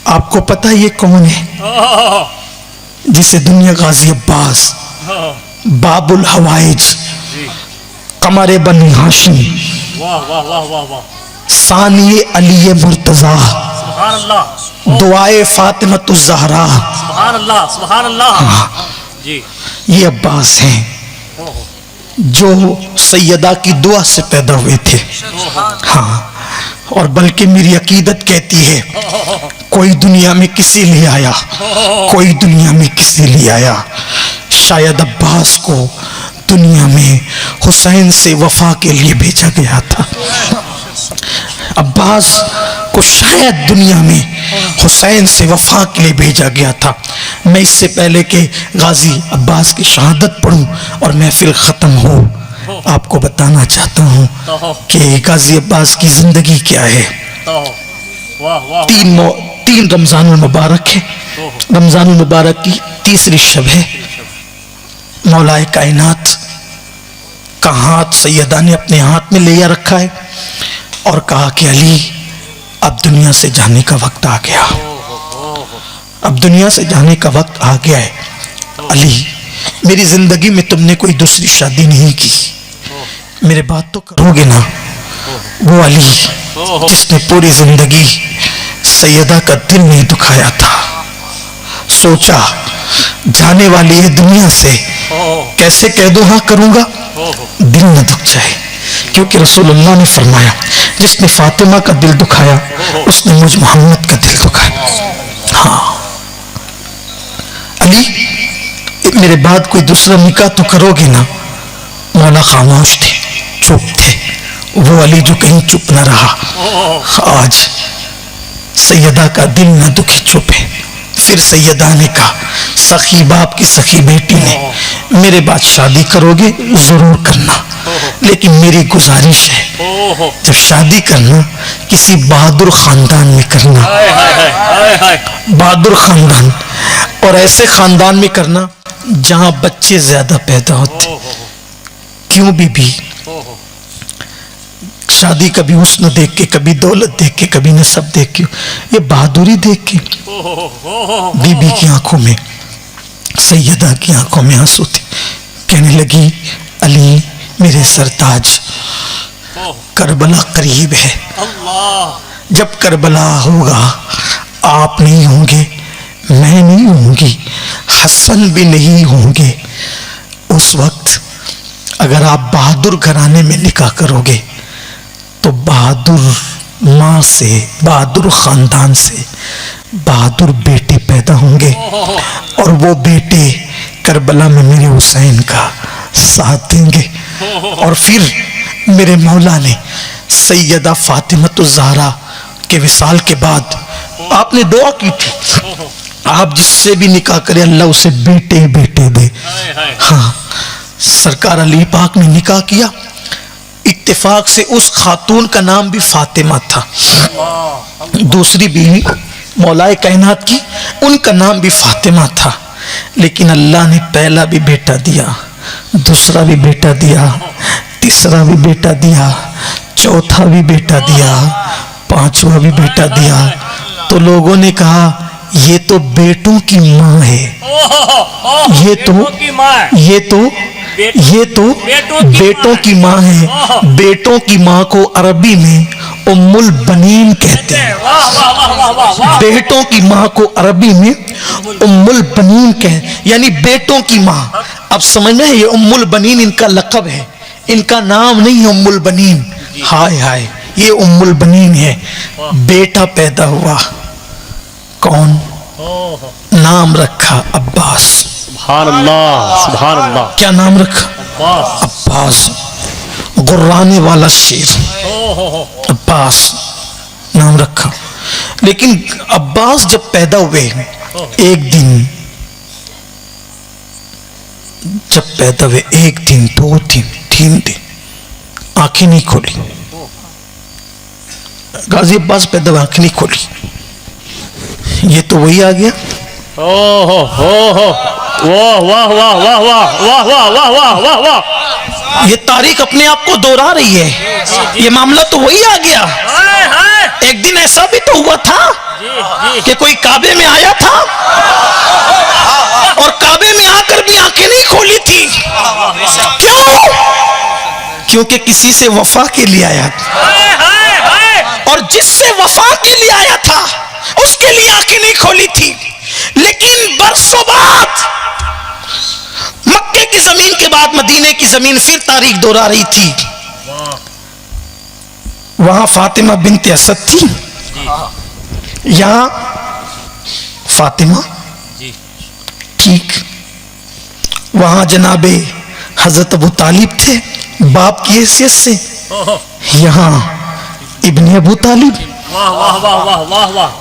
آپ کو پتہ یہ کون ہے جسے دنیا غازی عباس باب الحوائج قمر بنی ہاشم ثانی علی مرتضی دعائے فاطمۃ الزہرا سبحان اللہ جی یہ عباس ہیں جو سیدہ کی دعا سے پیدا ہوئے تھے. ہاں اور بلکہ میری عقیدت کہتی ہے کوئی دنیا میں کسی لیے آیا, کوئی دنیا میں کسی لیے آیا, شاید عباس کو دنیا میں حسین سے وفا کے لیے بھیجا گیا تھا. عباس کو شاید دنیا میں حسین سے وفا کے لیے بھیجا گیا تھا. میں اس سے پہلے کہ غازی عباس کی شہادت پڑھوں اور محفل ختم ہو, آپ کو بتانا چاہتا ہوں کہ غازی عباس کی زندگی کیا ہے. تین رمضان المبارک ہے. رمضان المبارک کی تیسری شب ہے. مولا کائنات کا ہاتھ سیدہ نے اپنے ہاتھ میں لیا رکھا ہے اور کہا کہ علی اب دنیا سے جانے کا وقت آ گیا, اب دنیا سے جانے کا وقت آ گیا ہے. علی میری زندگی میں تم نے کوئی دوسری شادی نہیں کی, میرے بات تو کرو گے نا. وہ علی جس نے پوری زندگی سیدہ کا دل نہیں دکھایا تھا, سوچا جانے والی ہے دنیا سے, کیسے کہہ دو ہاں کروں گا, دل نہ دکھ جائے. کیونکہ رسول اللہ نے فرمایا جس نے فاطمہ کا دل دکھایا اس نے مجھ محمد کا دل دکھایا. ہاں علی میرے بعد کوئی دوسرا نکاح تو کرو گے نا. مولا خاموش تھے, چپ تھے. وہ علی جو کہیں چپ نہ رہا. آج سیدہ کا دل نہ دکھی, چپ ہے. پھر سیدہ نے کہا, سخی باپ کی سخی بیٹی نے, میرے بعد شادی کرو گے ضرور کرنا, لیکن میری گزارش ہے جب شادی کرنا کسی بہادر خاندان میں کرنا, بہادر خاندان, اور ایسے خاندان میں کرنا جہاں بچے زیادہ پیدا ہوتے. کیوں بی شادی کبھی حسن دیکھ کے, کبھی دولت دیکھ کے, کبھی نسب دیکھ کے, یہ بہادری دیکھ کے. بی بی کی آنکھوں میں, سیدہ کی آنکھوں میں آنسو تھے. کہنے لگی علی میرے سرتاج کربلا قریب ہے, جب کربلا ہوگا آپ نہیں ہوں گے, میں نہیں ہوں گی, حسن بھی نہیں ہوں گے. اس وقت اگر آپ بہادر گھرانے میں نکاح کرو گے تو بہادر ماں سے, بہادر خاندان سے بہادر بیٹے پیدا ہوں گے, اور وہ بیٹے کربلا میں میرے حسین کا ساتھ دیں گے. اور پھر میرے مولا نے سیدہ فاطمۃ الزہرا کے وصال کے بعد آپ نے دعا کی تھی, آپ جس سے بھی نکاح کرے اللہ اسے بیٹے بیٹے دے. ہاں سرکار علی پاک نے نکاح کیا, اتفاق سے اس خاتون کا نام بھی فاطمہ تھا. دوسری بیوی مولا کائنات کی, ان کا نام بھی فاطمہ تھا. لیکن اللہ نے پہلا بھی بیٹا دیا, دوسرا بھی بیٹا دیا, تیسرا بھی بیٹا دیا, چوتھا بھی بیٹا دیا, پانچواں بھی بیٹا دیا. تو لوگوں نے کہا یہ تو بیٹوں کی ماں ہے, یہ تو بیٹوں کی ماں ہے. بیٹوں کی ماں کو عربی میں ام البنین کہتے ہیں. بیٹوں کی ماں کو عربی میں ام البنین کہتے ہیں, یعنی بیٹوں کی ماں. اب سمجھنا ہے یہ ام البنین ان کا لقب ہے, ان کا نام نہیں ہے ام البنین. ہائے ہائے یہ ام البنین ہے. بیٹا پیدا ہوا, کون؟ نام رکھا عباس. سبحان اللہ سبحان اللہ. کیا نام رکھا؟ عباس. غرانے والا شیر, عباس نام رکھا. لیکن عباس جب پیدا ہوئے ایک دن, جب پیدا ہوئے ایک دن, 2 دن, 3 دن آنکھیں نہیں کھولی. غازی عباس پیدا ہوئے آنکھیں نہیں کھولی. یہ تو وہی آ گیا. یہ تاریخ اپنے آپ کو دوہرا رہی ہے, یہ معاملہ تو وہی آ گیا. ایک دن ایسا بھی تو ہوا تھا کہ کوئی کعبے میں آیا تھا اور کعبے میں آ کر بھی آنکھیں نہیں کھولی تھی. کیوں؟ کیونکہ کسی سے وفا کے لیے آیا تھا، اور جس سے وفا کے لیے آیا تھا اس کے لیے آنکھیں نہیں کھولی تھی. لیکن برسوں بعد مکے کی زمین کے بعد مدینے کی زمین پھر تاریخ دہرا رہی تھی. وہاں فاطمہ بنت اسد تھی، یہاں فاطمہ ٹھیک، وہاں جناب حضرت ابو طالب تھے باپ کی حیثیت سے، یہاں ابن ابو طالب.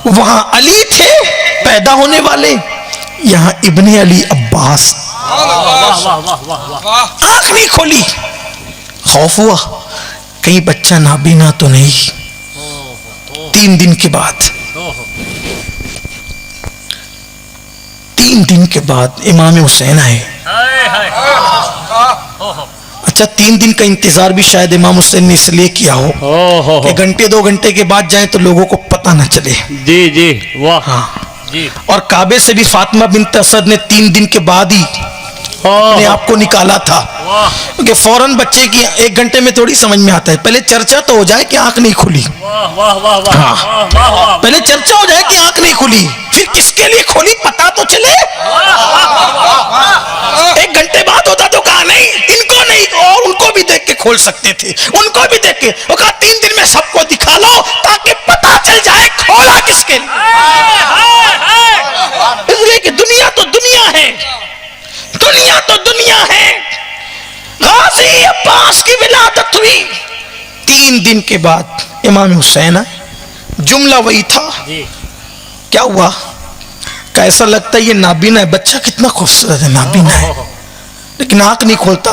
وہاں علی تھے پیدا ہونے والے، یہاں ابن علی عباس. آنکھ نہیں کھولی، خوف ہوا کہیں بچہ نابینا تو نہیں. 3 دن کے بعد 3 دن کے بعد امام حسین آئے. اچھا 3 دن کا انتظار بھی شاید امام حسین نے اس لیے کیا ہو کہ گھنٹے 2 گھنٹے کے بعد جائیں تو لوگوں کو پتہ نہ چلے. جی جی واہ. ہاں. اور کعبے سے بھی فاطمہ بنت اسد نے 3 دن کے بعد ہی اپنے آپ کو نکالا تھا، کیونکہ فوراً بچے کی 1 گھنٹے میں تھوڑی سمجھ میں آتا ہے. پہلے چرچا تو ہو جائے کہ آنکھ نہیں کھلی. پہلے چرچا ہو جائے کہ آنکھ نہیں کھلی، پھر کس کے لیے کھولی پتا تو چلے. 1 گھنٹے بعد ہوتا تو کہا نہیں ان کو نہیں، اور ان کو بھی دیکھ کے کھول سکتے تھے، ان کو بھی دیکھ کے. وہ کہا 3 دن میں سب کو دکھا لو تاکہ پتا چل جائے کھولا کس کے لیے. اس لیے کہ دنیا تو دنیا ہے، دنیا تو دنیا ہے. غازی عباس کی ولادت ہوئی، 3 دن کے بعد امام حسین آئے. جملہ وہی تھا. کیا ہوا؟ کیسا لگتا ہے یہ نابینا ہے، بچہ کتنا خوبصورت ہے، نابینا ہے لیکن آنکھ نہیں کھولتا.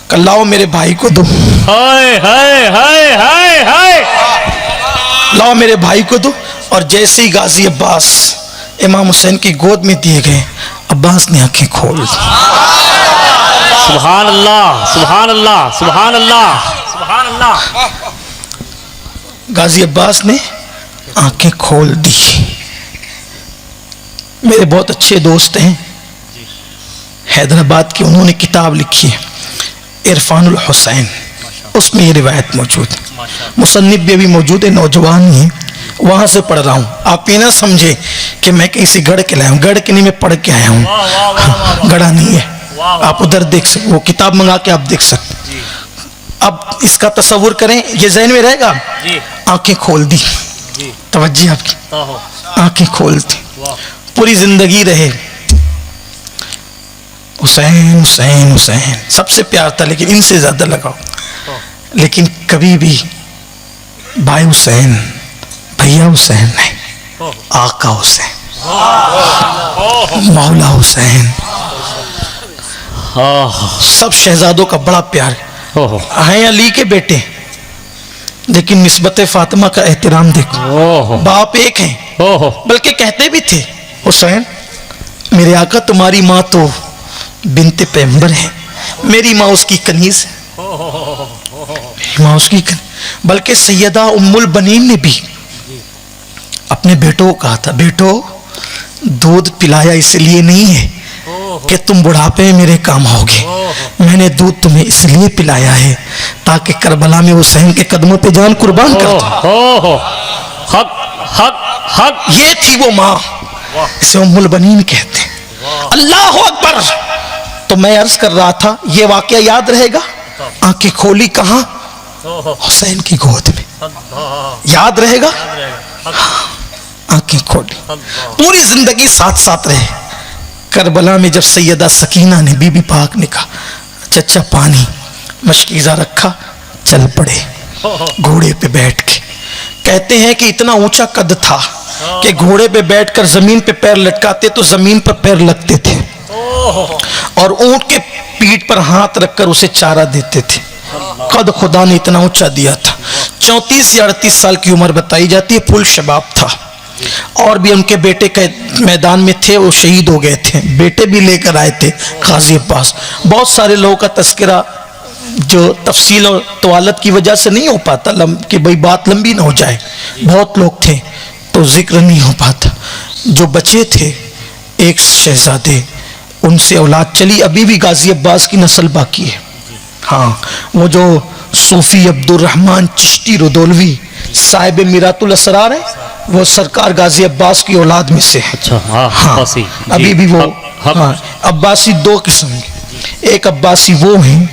کہ لاؤ میرے بھائی کو دو، لاؤ میرے بھائی کو دو. اور جیسے ہی غازی عباس امام حسین کی گود میں دیے گئے، عباس نے آنکھیں کھول دی. سبحان اللہ سبحان اللہ سبحان اللہ سبحان اللہ. غازی عباس نے آنکھیں کھول دی. میرے بہت اچھے دوست ہیں حیدرآباد کے، انہوں نے کتاب لکھی ہے عرفان الحسین، اس میں یہ روایت موجود ہے. مصنف بھی ابھی موجود ہے، نوجوان ہی ہیں، وہاں سے پڑھ رہا ہوں. آپ یہ نہ سمجھے کہ میں کہیں سے گڑھ کے لایا ہوں، گڑھ کے نہیں، میں پڑھ کے آیا ہوں، گڑھا نہیں ہے. آپ ادھر دیکھ سکتے، وہ کتاب منگا کے آپ دیکھ سکتے. اب اس کا تصور کریں، یہ ذہن میں رہے گا. آنکھیں کھول دی، توجہ آپ کی، آنکھیں کھول دی. پوری زندگی رہے حسین حسین حسین، سب سے پیار تھا لیکن ان سے زیادہ لگاؤ. لیکن کبھی بھی بھائی حسین، بھیا حسین نہیں، آقا حسین، مولا حسین. سب شہزادوں کا بڑا پیار ہیں، علی کے بیٹے، لیکن نسبت فاطمہ کا احترام دیکھو. باپ ایک ہیں، بلکہ کہتے بھی تھے حسین میرے آقا تمہاری ماں تو بنت پیغمبر ہے، میری ماں اس کی کنیز ہے، میری ماں اس کی کنیز. بلکہ سیدہ ام البنین نے بھی اپنے بیٹوں کو کہا تھا، بیٹو دودھ پلایا اس لیے نہیں ہے کہ تم بڑھاپے میں میرے کام آؤ گے، میں نے دودھ تمہیں اس لیے پلایا ہے تاکہ کربلا میں حسین کے قدموں پہ جان قربان کر دو. یہ تھی وہ ماں، اسے ام البنین کہتے ہیں. اللہ اکبر. تو میں عرض کر رہا تھا یہ واقعہ یاد رہے گا. آنکھیں کھولی کہاں؟ حسین کی گود میں. یاد رہے گا؟ آنکھیں کھولی، پوری زندگی ساتھ ساتھ رہے. کربلا میں جب سیدہ سکینہ نے بی بی پاک نے کہا چچا پانی، مشکیزہ رکھا، چل پڑے گھوڑے پہ بیٹھ کے. کہتے ہیں کہ اتنا اونچا قد تھا کہ گھوڑے پہ بیٹھ کر زمین پہ پیر لٹکاتے تو زمین پر پیر لگتے تھے، اور اونٹ کے پیٹھ پر ہاتھ رکھ کر اسے چارہ دیتے تھے. قد خدا نے اتنا اونچا دیا تھا. 34 یا 38 سال کی عمر بتائی جاتی ہے، پھل شباب تھا. اور بھی ان کے بیٹے کے میدان میں تھے، وہ شہید ہو گئے تھے. بیٹے بھی لے کر آئے تھے غازی عباس. بہت سارے لوگوں کا تذکرہ جو تفصیل اور طوالت کی وجہ سے نہیں ہو پاتا کہ بھئی بات لمبی نہ ہو جائے، بہت لوگ تھے تو ذکر نہیں ہو پاتا. جو بچے تھے ایک شہزادے، ان سے اولاد چلی، ابھی بھی غازی عباس کی نسل باقی ہے. ہاں وہ جو صوفی عبد الرحمن چشتی ردولوی صاحب میرات الاسرار ہے، وہ سرکار غازی عباس کی اولاد میں سے ہے. اچھا ہاں عباسی. ابھی بھی وہ ہاں عباسی دو قسم کے، ایک عباسی وہ ہیں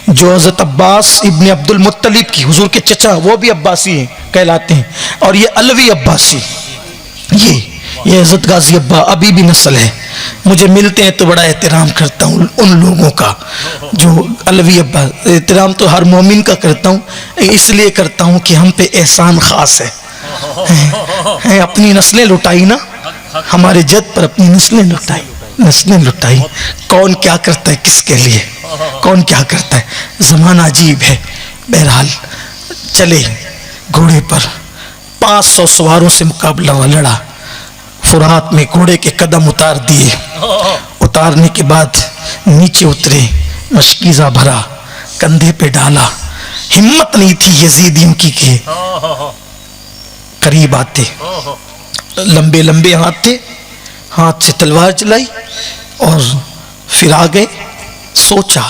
جو حضرت عباس ابن عبد المطلب کی، حضور کے چچا، وہ بھی عباسی ہیں کہلاتے ہیں، اور یہ علوی عباسی، یہ حضرت غازی عباس ابھی بھی نسل ہے. مجھے ملتے ہیں تو بڑا احترام کرتا ہوں ان لوگوں کا جو علوی عباس. احترام تو ہر مومن کا کرتا ہوں، اس لیے کرتا ہوں کہ ہم پہ احسان خاص ہے. اپنی نسلیں لٹائی نا، ہمارے جد پر اپنی نسلیں لٹائی. کون کیا کرتا ہے کس کے لیے، کون کیا کرتا ہے. زمانہ عجیب ہے. بہرحال چلے گھوڑے پر، 500 سواروں سے مقابلہ لڑا. فرات میں گھوڑے کے قدم اتار دیے، اتارنے کے بعد نیچے اترے، مشکیزہ بھرا، کندھے پہ ڈالا. ہمت نہیں تھی یزیدیوں کی کہ قریب آتے. لمبے لمبے ہاتھ تھے، ہاتھ سے تلوار چلائی اور پھر آگے سوچا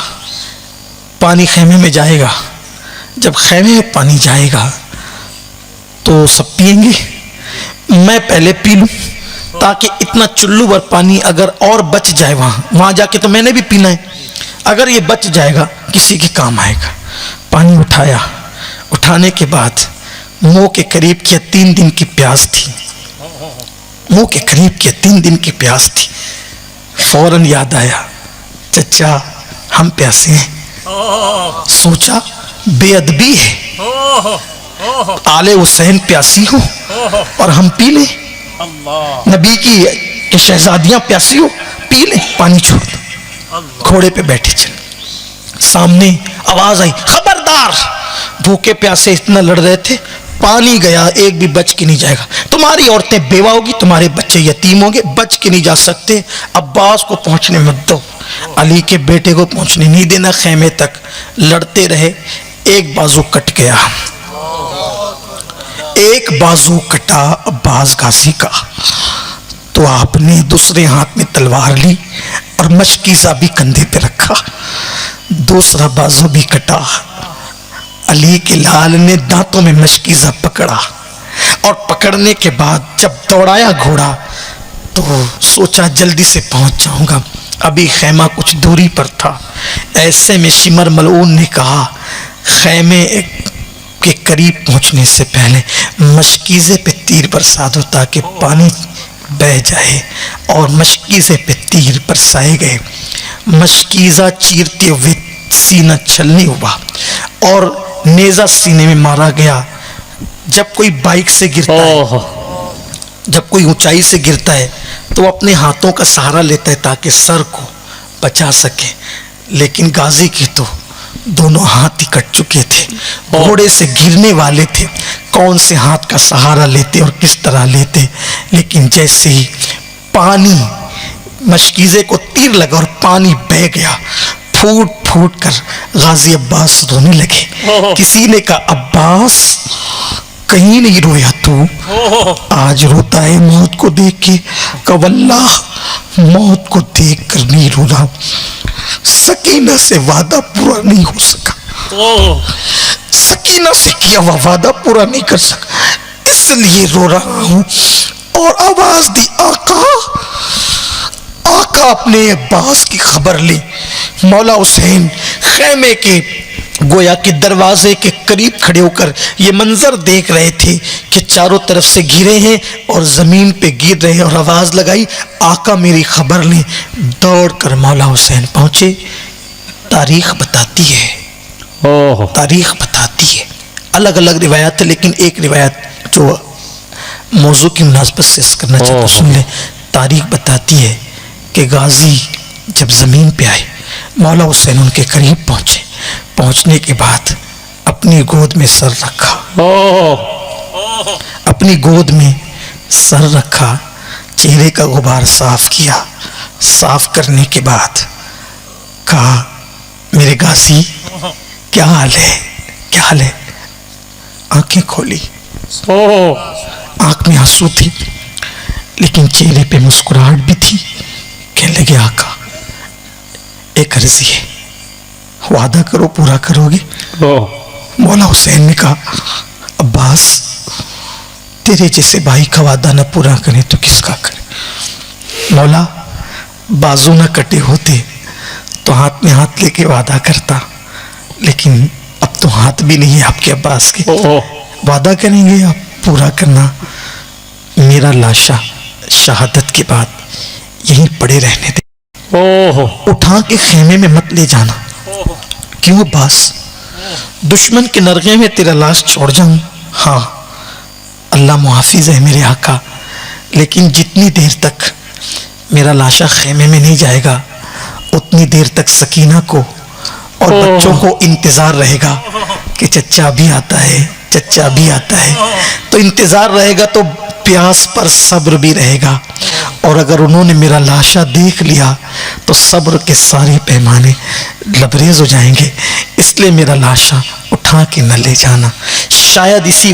پانی خیمے میں جائے گا. جب خیمے میں پانی جائے گا تو سب پیئیں گے، میں پہلے پی لوں تاکہ اتنا چلو بھر پانی اگر اور بچ جائے وہاں جا کے تو میں نے بھی پینا ہے. اگر یہ بچ جائے گا کسی کے کام آئے گا. پانی اٹھایا، اٹھانے کے بعد منہ کے قریب کیا، 3 دن کی پیاس تھی. منہ کے قریب کیا، 3 دن کی پیاس تھی. فوراً یاد آیا چچا ہم پیاسے ہیں. سوچا بے ادبی ہے، آل حسین پیاسی ہو اور ہم پی لیں، نبی کی شہزادیاں پیاسی ہو، پی لیں، پانی چھوڑ دو. گھوڑے پہ بیٹھے چلے. سامنے آواز آئی خبردار. بھوکے پیاسے اتنا لڑ رہے تھے، پانی گیا ایک بھی بچ کے نہیں جائے گا. تمہاری عورتیں بیوہ ہوگی، تمہارے بچے یتیم ہوں گے، بچ کے نہیں جا سکتے. عباس کو پہنچنے مت دو، علی کے بیٹے کو پہنچنے نہیں دینا. خیمے تک لڑتے رہے. ایک بازو کٹ گیا، ایک بازو کٹا عباس غازی کا. تو آپ نے دوسرے ہاتھ میں تلوار لی اور مشکیزہ بھی کندھے پہ رکھا. دوسرا بازو بھی کٹا. علی کے لال نے دانتوں میں مشکیزہ پکڑا اور پکڑنے کے بعد جب دوڑایا گھوڑا تو سوچا جلدی سے پہنچ جاؤں گا. ابھی خیمہ کچھ دوری پر تھا. ایسے میں شمر ملعون نے کہا خیمے کے قریب پہنچنے سے پہلے مشکیزے پہ تیر برسا دو تاکہ پانی بہ جائے. اور مشکیزے پہ تیر برسائے گئے. مشکیزہ چیرتے ہوئے سینہ چھلنی ہوا اور نیزہ سینے میں مارا گیا. جب کوئی بائک سے گرتا ہے، جب کوئی اونچائی سے گرتا ہے تو اپنے ہاتھوں کا سہارا لیتا ہے تاکہ سر کو بچا سکے. لیکن غازی کے تو دونوں ہاتھ ہی کٹ چکے تھے، گھوڑے سے گرنے والے تھے. کون سے ہاتھ کا سہارا لیتے اور کس طرح لیتے. لیکن جیسے ہی پانی مشکیزے کو تیر لگا اور پانی بہہ گیا، پھوٹ پھوٹ کر غازی عباس رونے لگے. کسی نے کہا عباس کہیں نہیں رویا تو؟ آج روتا ہے موت کو دیکھ کے. کہ واللہ موت کو دیکھ کر نہیں رو رہا، سکینہ سے وعدہ پورا نہیں ہو سکا، سکینہ سے کیا ہوا وعدہ پورا نہیں کر سکا، اس لیے رو رہا ہوں. اور آواز دی آقا. آقا اپنے عباس کی خبر لی. مولا حسین خیمے کے گویا کہ دروازے کے قریب کھڑے ہو کر یہ منظر دیکھ رہے تھے کہ چاروں طرف سے گھرے ہیں اور زمین پہ گر رہے ہیں. اور آواز لگائی آقا میری خبر لیں. دوڑ کر مولا حسین پہنچے. تاریخ بتاتی ہے، تاریخ بتاتی ہے، الگ الگ روایات ہے لیکن ایک روایت جو موضوع کی مناسبت سے اس کرنا چاہتا سن لیں. تاریخ بتاتی ہے کہ غازی جب زمین پہ آئے، مولا حسین ان کے قریب پہنچے. پہنچنے کے بعد اپنی گود میں سر رکھا، اپنی گود میں سر رکھا، چہرے کا غبار صاف کیا. صاف کرنے کے بعد کہا میرے غازی کیا حال ہے، کیا حال ہے؟ آنکھیں کھولی، آنکھ میں آنسو تھی لیکن چہرے پہ مسکراہٹ بھی تھی. کہنے لگے آقا ایک عرضی ہے، وعدہ کرو پورا کرو گے؟ مولا حسین نے کہا عباس تیرے جیسے بھائی کا وعدہ نہ پورا کرے تو کس کا کرے؟ مولا بازو نہ کٹے ہوتے تو ہاتھ میں ہاتھ لے کے وعدہ کرتا، لیکن اب تو ہاتھ بھی نہیں ہے آپ کے عباس کے. وعدہ کریں گے آپ پورا کرنا. میرا لاشا شہادت کے بعد یہیں پڑے رہنے دے، اٹھا کے خیمے میں مت لے جانا. کیوں عباس؟ دشمن کے نرغے میں تیرا لاش چھوڑ جاؤں؟ ہاں اللہ محافظ ہے میرے آقا، لیکن جتنی دیر تک میرا لاشا خیمے میں نہیں جائے گا اتنی دیر تک سکینہ کو اور بچوں کو انتظار رہے گا کہ چچا بھی آتا ہے، چچا بھی آتا ہے. تو انتظار رہے گا تو پیاس پر صبر بھی رہے گا، اور اگر انہوں نے میرا لاشا دیکھ لیا تو صبر کے سارے پیمانے لبریز ہو جائیں گے. اس لیے میرا لاشا اٹھا کے نہ لے جانا. شاید اسی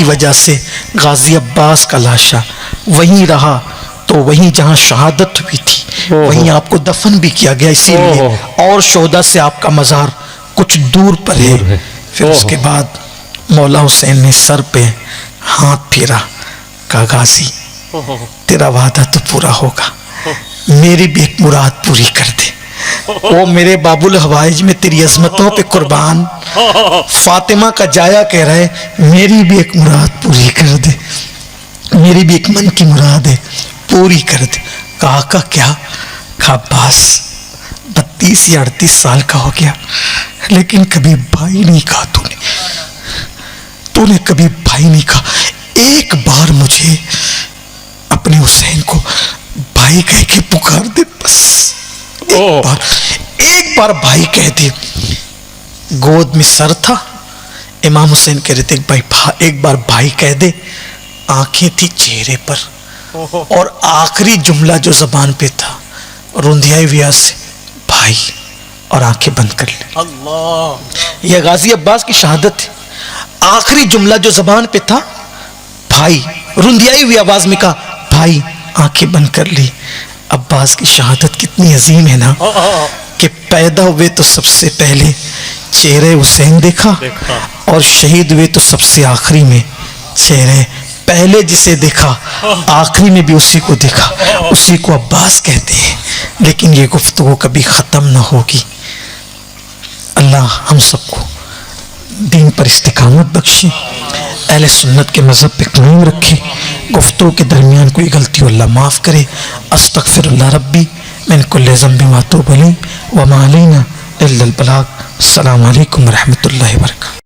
وجہ سے غازی عباس کا لاشا وہیں رہا، تو وہیں جہاں شہادت ہوئی تھی وہیں آپ کو دفن بھی کیا گیا، اسی لیے. اور شہداء سے آپ کا مزار کچھ دور پر ہے. پھر اس کے بعد مولا حسین نے سر پہ ہاتھ پھیرا، کہا غازی تیرا وعدہ تو پورا ہوگا، میری بھی ایک مراد پوری کر دے. وہ میرے باب الحوائج میں تیری عظمتوں پہ قربان فاطمہ کا جایا کہہ رہا ہے میری بھی ایک مراد پوری کر دے، میری بھی ایک من کی مراد ہے پوری کر دے. کہا آقا کیا؟ کہا عباس 32 یا 38 سال کا ہو گیا لیکن کبھی بھائی نہیں کہا تو نے کبھی بھائی نہیں کہا. ایک بار مجھے اپنے حسین کو بھائی کہہ کے پکار دے، بس ایک بار بھائی کہہ دے. گود میں سر تھا، امام حسین کہہ رہے تھے ایک بار بھائی کہہ دے. آنکھیں تھی چہرے پر، اور آخری جملہ جو زبان پہ تھا رندیائی ویا سے بھائی، اور آنکھیں بند کر لے. یہ غازی عباس کی شہادت ہے. آخری جملہ جو زبان پہ تھا بھائی، رندیائی ہوئی آواز میں کہا بھائی، آنکھیں بند کر لی. عباس کی شہادت کتنی عظیم ہے نا، کہ پیدا ہوئے تو سب سے پہلے چہرے حسین دیکھا، اور شہید ہوئے تو سب سے آخری میں چہرے پہلے جسے دیکھا آخری میں بھی اسی کو دیکھا، اسی کو عباس کہتے ہیں. لیکن یہ گفتگو کبھی ختم نہ ہوگی. اللہ ہم سب کو دین پر استقامت بخشے، اہل سنت کے مذہب پہ قائم رکھے. گفتگو کے درمیان کوئی غلطی ہو اللہ معاف کرے. استغفر اللہ ربی من کل ذنب واتوب الیہ وما علینا الا البلاغ. السلام علیکم ورحمۃ اللہ وبرکاتہ.